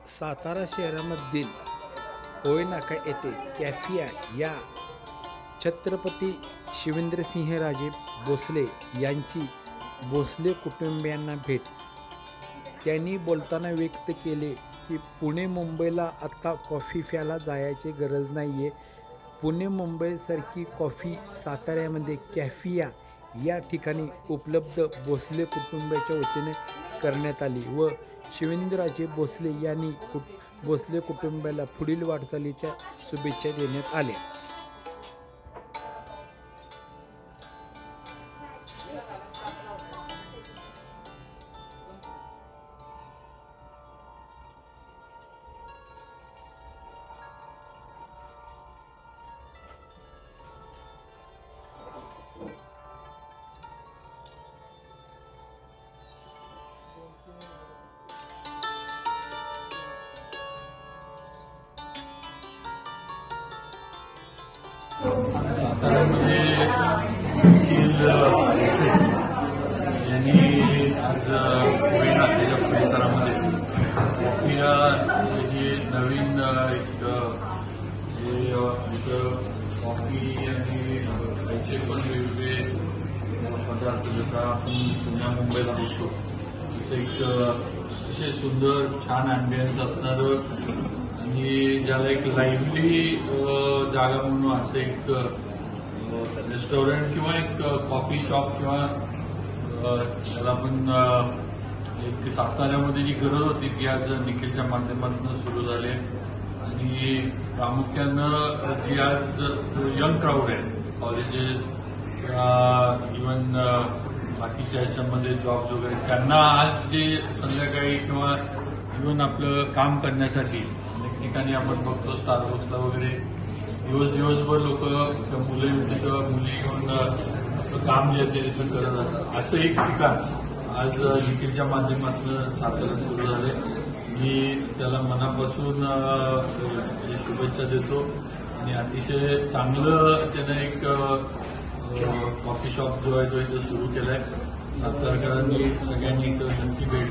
सातारा शहरामधील होळीनाका येथे कॅफिया या छत्रपती शिवेंद्रसिंहराजे भोसले यांची भोसले कुटुंबियांना भेट. त्यांनी बोलताना व्यक्त केले की पुणे मुंबईला आता कॉफी प्यायला जायची गरज नाही आहे. पुणे मुंबईसारखी कॉफी साताऱ्यामध्ये कॅफिया या ठिकाणी उपलब्ध भोसले कुटुंबाच्या वतीने करण्यात आली व शिवेंद्रराजे भोसले यांनी भोसले कुटुंबाला पुढील वाटचालीच्या शुभेच्छा देण्यात आल्या. साताऱ्यामध्ये यांनी आज होळीनाक्याच्या परिसरामध्ये कॉफिया ही नवीन एक कॉफी आणि खायचे पण वेगवेगळे पदार्थ जसा आपण पुण्या मुंबईला बघतो तसं एक अतिशय सुंदर छान ॲम्बियन्स असणारं आणि ज्याला एक लाईव्हली जागा म्हणून असं एक रेस्टॉरंट किंवा एक कॉफी शॉप किंवा त्याला आपण एक साताऱ्यामध्ये जी गरज होती ती आज निखिलच्या माध्यमातून सुरू झाली आणि प्रामुख्यानं जी आज यंग क्राऊड आहे कॉलेजेस किंवा इव्हन बाकीच्या ह्याच्यामध्ये जॉब्स वगैरे त्यांना आज जे संध्याकाळी किंवा इव्हन आपलं काम करण्यासाठी ठिकाणी आपण बघतो स्टारबक्सला वगैरे दिवसभर लोक मुलं तिथं मुली घेऊन आपलं काम जे आहे तिथं करत असतात. असं एक ठिकाण आज निखिलच्या माध्यमातून साताऱ्यात सुरू झाले. मी त्याला मनापासून शुभेच्छा देतो आणि अतिशय चांगलं त्यानं एक कॉफी शॉप जो आहे तो इथं सुरू केलाय. सातारकरांनी सगळ्यांनी इथं नक्की भेट